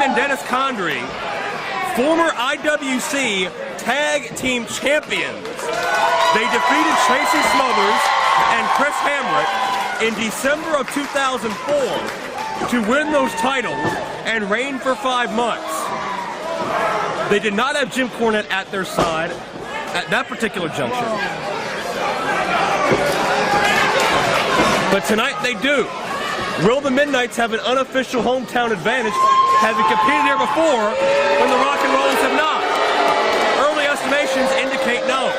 and Dennis Condrey, former IWC Tag Team Champions. They defeated Tracy Smothers and Chris Hamrick in December of 2004 to win those titles and reign for 5 months. They did not have Jim Cornette at their side at that particular juncture. But tonight they do. Will the Midnights have an unofficial hometown advantage, having competed here before when the Rock and Rollers have not? Early estimations indicate no.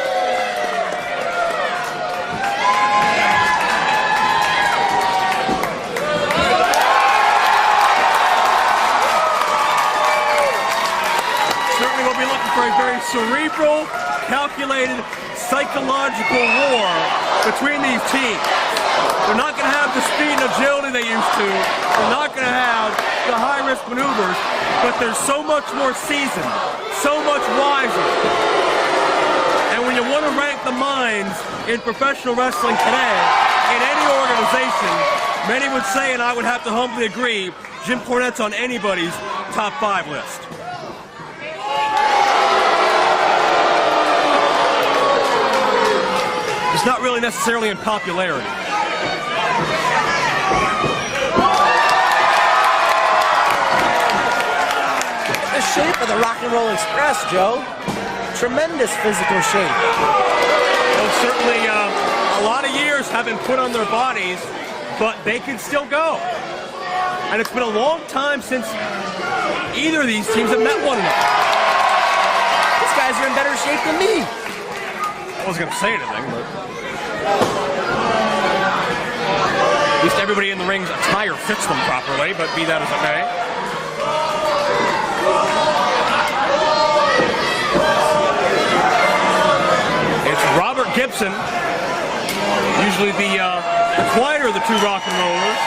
Certainly we'll be looking for a very cerebral, calculated, psychological war between these teams. They're not going to have the speed and agility they used to. They're not going to have the high-risk maneuvers, but they're so much more seasoned, so much wiser. And when you want to rank the minds in professional wrestling today, in any organization, many would say, and I would have to humbly agree, Jim Cornette's on anybody's top 5 list. It's not really necessarily in popularity. The shape of the Rock and Roll Express, Joe. Tremendous physical shape. Well, certainly a lot of years have been put on their bodies, but they can still go. And it's been a long time since either of these teams have met one another. These guys are in better shape than me. I wasn't going to say anything, but at least everybody in the ring's attire fits them properly, but be that as it may. It's Robert Gibson, usually the quieter of the two Rock and Rollers.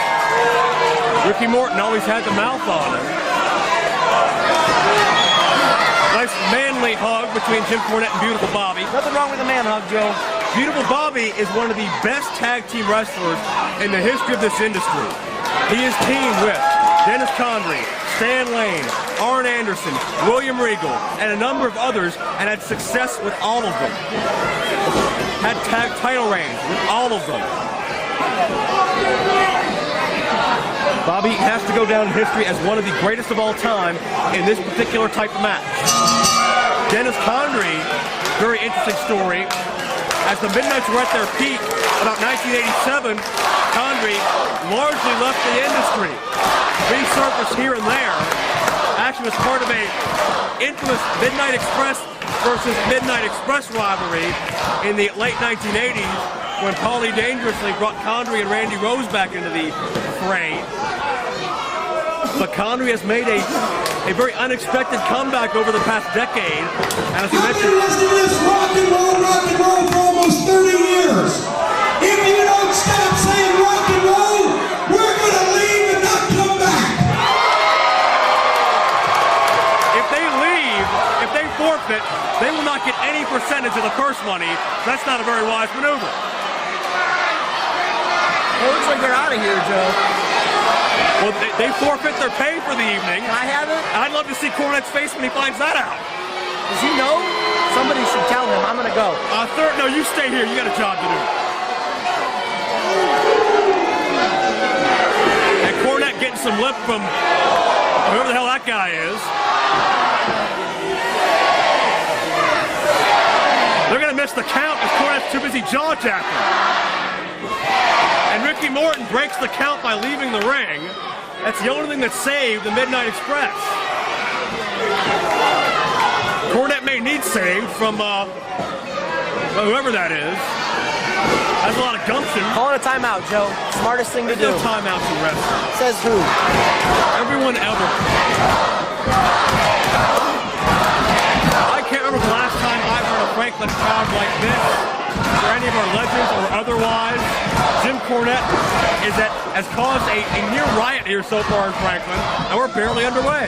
Ricky Morton always had the mouth on him. Nice manly hug between Jim Cornette and Beautiful Bobby. Nothing wrong with a man hug, Joe. Beautiful Bobby is one of the best tag team wrestlers in the history of this industry. He is teamed with Dennis Condrey, Stan Lane, Arn Anderson, William Regal, and a number of others, and had success with all of them. Had tag title reigns with all of them. Bobby has to go down in history as one of the greatest of all time in this particular type of match. Dennis Condrey, very interesting story. As the Midnights were at their peak about 1987, Condrey largely left the industry. Resurfaced here and there. Actually was part of a infamous Midnight Express versus Midnight Express rivalry in the late 1980s when Paulie Dangerously brought Condrey and Randy Rose back into the fray. But Condrey has made a very unexpected comeback over the past decade. And as you mentioned, I've been listening to this rock and roll for almost 30 years. If you don't stop saying rock and roll, we're going to leave and not come back. If they leave, if they forfeit, they will not get any percentage of the purse money. That's not a very wise maneuver. Well, looks like they're out of here, Joe. Well, they forfeit their pay for the evening. Can I have it? I'd love to see Cornette's face when he finds that out. Does he know? Somebody should tell him. I'm going to go. No, you stay here. You got a job to do. And Cornette getting some lip from whoever the hell that guy is. They're going to miss the count because Cornette's too busy jaw-jacking. And Ricky Morton breaks the count by leaving the ring. That's the only thing that saved the Midnight Express. Cornette may need saved from whoever that is. Has a lot of gumption. Calling a timeout, Joe. Smartest thing to do. There's no timeouts in wrestling. Says who? Everyone ever. I can't remember the last time I heard a Franklin crowd like this, for any of our legends or otherwise. Jim Cornette has caused a near riot here so far in Franklin, and we're barely underway.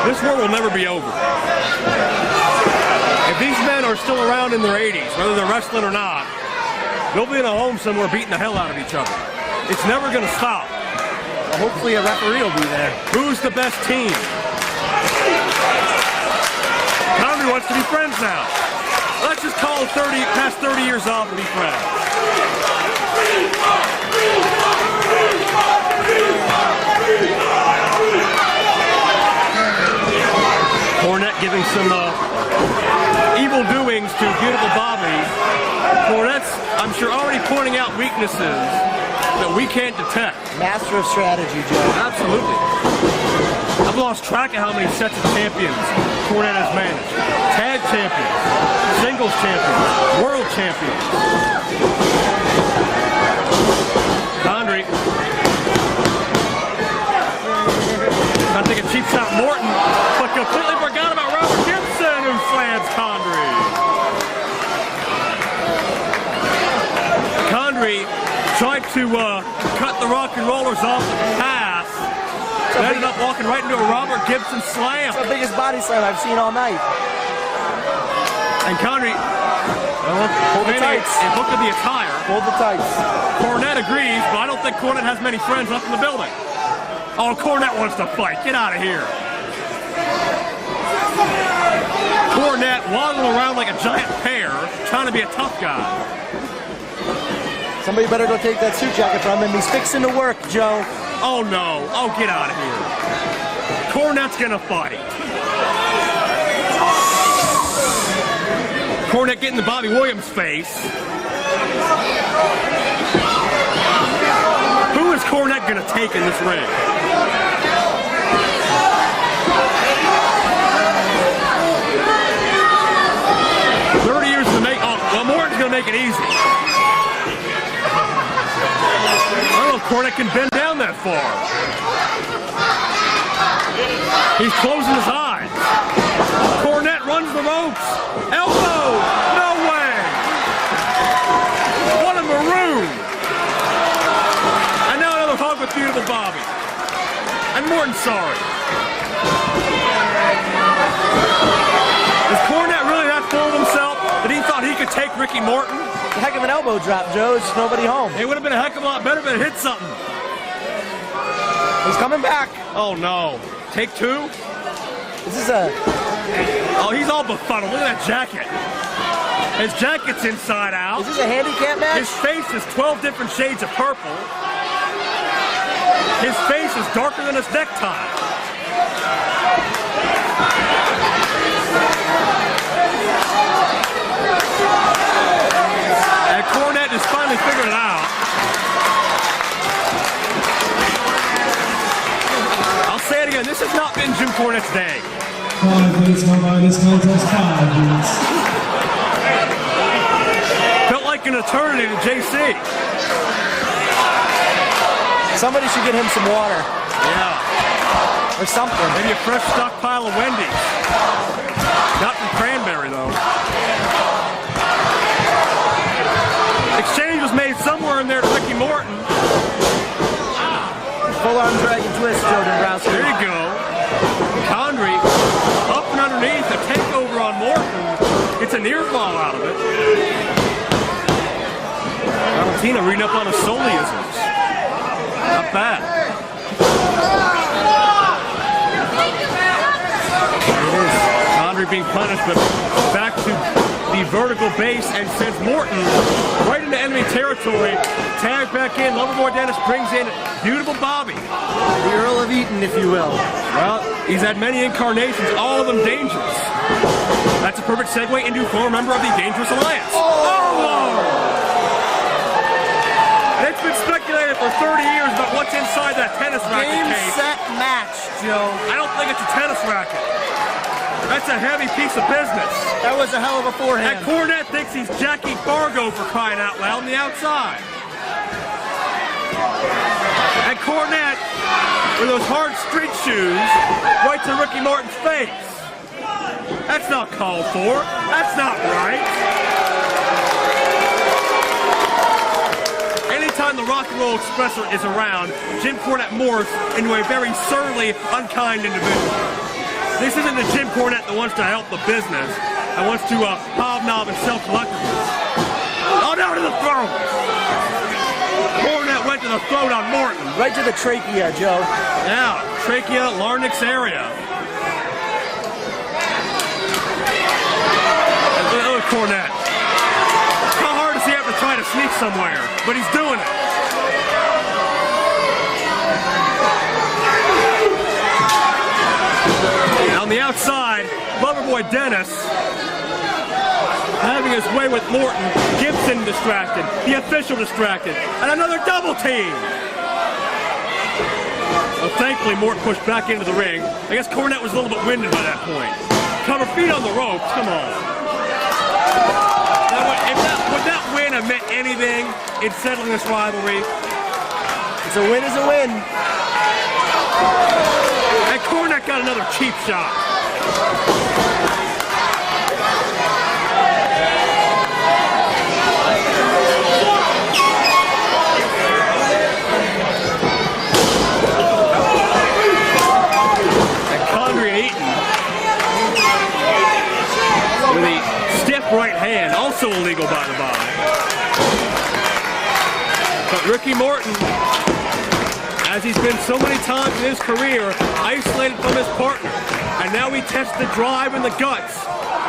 This war will never be over. If these men are still around in their 80s, whether they're wrestling or not, They'll be in a home somewhere beating the hell out of each other. It's never going to stop. Well, hopefully a referee will be there. Who's the best team? Condrey wants to be friends now. Let's just call it past 30 years off and be friends. Cornette giving some evil doings to beautiful Bobby. Cornette's, I'm sure, already pointing out weaknesses that we can't detect. Master of strategy, Joe. Absolutely. I've lost track of how many sets of champions Cornette has managed. Tag champions, singles champions, world champions. Condrey. Trying to take a cheap shot at Morton, but completely forgot about Robert Gibson, who slams Condrey. Condrey tried to cut the rock and rollers off the pass. Ended up walking right into a Robert Gibson slam. It's the biggest body slam I've seen all night. And Condrey, Hold the tights. and look at the attire. Hold the tights. Cornette agrees, but I don't think Cornette has many friends left in the building. Oh, Cornette wants to fight. Get out of here. Cornette waddling around like a giant pear, trying to be a tough guy. Somebody better go take that suit jacket from him. He's fixing to work, Joe. Oh no. Oh, get out of here. Cornette's gonna fight. Cornette getting the Bobby Williams face. Who is Cornette gonna take in this ring? Morton's gonna make it easy. I don't know if Cornette can bend down that far. He's closing his eyes. Cornette runs the ropes. Elbow! No way! What a maroon! And now another hug with beautiful Bobby. And Morton's sorry. Is Cornette really that full of himself that he thought he could take Ricky Morton? It's a heck of an elbow drop, Joe. There's nobody home. It would have been a heck of a lot better if it hit something. He's coming back. Oh no. Take two? This is a... Oh, he's all befuddled. Look at that jacket. His jacket's inside out. Is this a handicap match? His face is 12 different shades of purple. His face is darker than his necktie. And Cornette has finally figured it out. I'll say it again, this has not been Jim Cornette's day. 5 minutes gone by this contest, 5 minutes. Felt like an eternity to JC. Somebody should get him some water. Yeah. Or something. Maybe a fresh stockpile of Wendy's. Not from Cranberry, though. Exchange was made somewhere in there to Ricky Morton. Full arm dragon twist, Joe Dombrowski. There you go. Condrey up and underneath, a takeover on Morton. It's a near fall out of it. Valentina reading up on his soleisms. Not bad. It is. Condrey being punished, but back to the vertical base and sends Morton right into enemy territory. Tag back in. Loverboy Dennis brings in beautiful Bobby. The Earl of Eaton, if you will. Well, he's had many incarnations, all of them dangerous. That's a perfect segue into former member of the Dangerous Alliance. Oh! And it's been speculated for 30 years about what's inside that tennis racket Game, case. set, match, Joe. I don't think it's a tennis racket. That's a heavy piece of business. That was a hell of a forehand. And Cornette thinks he's Jackie Fargo for crying out loud on the outside. And Cornette, with those hard street shoes, right to Ricky Morton's face. That's not called for. That's not right. Anytime the Rock and Roll Expressor is around, Jim Cornette morphs into a very surly, unkind individual. This isn't the Jim Cornette that wants to help the business and wants to hobnob and sell collectibles. Oh down to the throat. Cornette went to the throat on Morton. Right to the trachea, Joe. Yeah, trachea, larynx area. Look at Cornette. How hard does he have to try to sneak somewhere? But he's doing it. On the outside, Loverboy Dennis having his way with Morton. Gibson distracted, the official distracted, and another double team. Well, thankfully, Morton pushed back into the ring. I guess Cornette was a little bit winded by that point. Cover feet on the ropes, come on. Now, would that win have meant anything in settling this rivalry? It's a win is a win. And Cornette got another cheap shot. And Condrey and Eaton with a stiff right hand, also illegal by the by. But Ricky Morton, as he's been so many times in his career, isolated from his partner. And now he tests the drive and the guts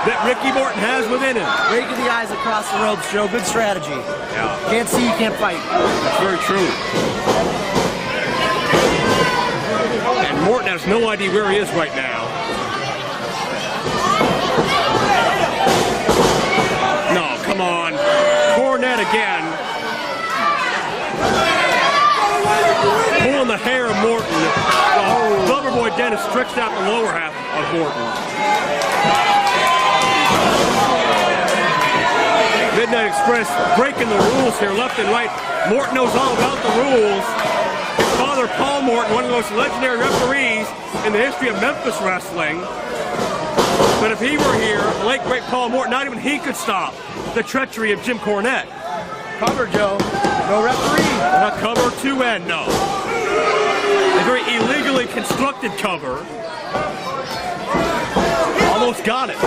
that Ricky Morton has within him. Raking the eyes across the ropes, Joe. Good strategy. Yeah. Can't see, you can't fight. That's very true. And Morton has no idea where he is right now. No, come on. Cornette again. Pulling the hair of Morton. Loverboy Dennis stretched out the lower half of Morton. Midnight Express breaking the rules here left and right. Morton knows all about the rules. His father, Paul Morton, one of the most legendary referees in the history of Memphis wrestling. But if he were here, the late great Paul Morton, not even he could stop the treachery of Jim Cornette. Cover, Joe. No referee. Not cover, 2N, no. A very illegally constructed cover. Almost got it.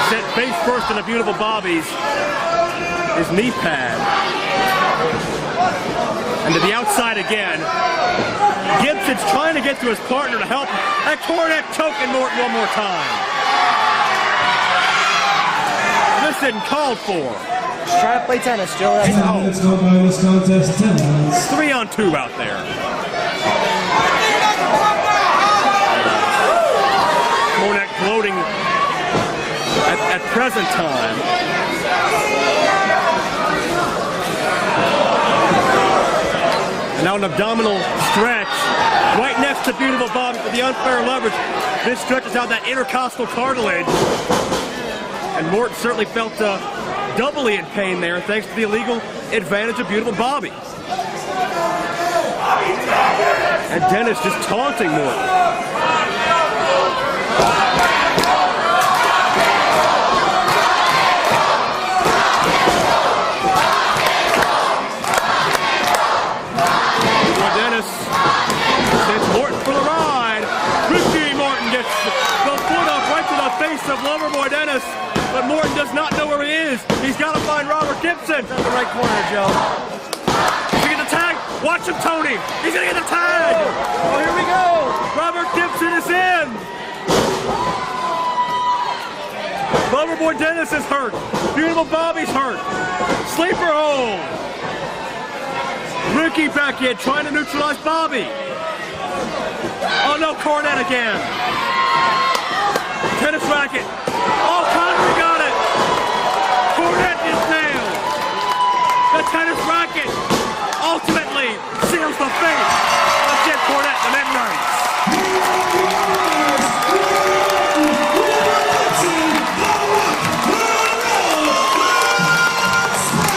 Set face first in a beautiful Bobby's. His knee pad. And to the outside again. Gibson's trying to get to his partner to help him. And Cornette choking Morton one more time. This isn't called for. Just trying to play tennis, Joe. That's 10 minutes gone by this contest, 10 minutes. 3-on-2 out there. Cornette gloating at present time. And now an abdominal stretch right next to beautiful Bobby for the unfair leverage. This stretches out that intercostal cartilage. And Morton certainly felt doubly in pain there thanks to the illegal advantage of beautiful Bobby. And Dennis just taunting Morton. Morton for the ride. Ricky Morton gets the foot up right to the face of Loverboy Dennis, but Morton does not know where he is. He's got to find Robert Gibson. in the right corner, Joe. He's gonna get the tag. Watch him, Tony. He's gonna get the tag. Oh, here we go. Robert Gibson is in. Loverboy Dennis is hurt. Beautiful Bobby's hurt. Sleeper hold. Ricky back in, trying to neutralize Bobby. Oh no, Cornette again. Tennis racket.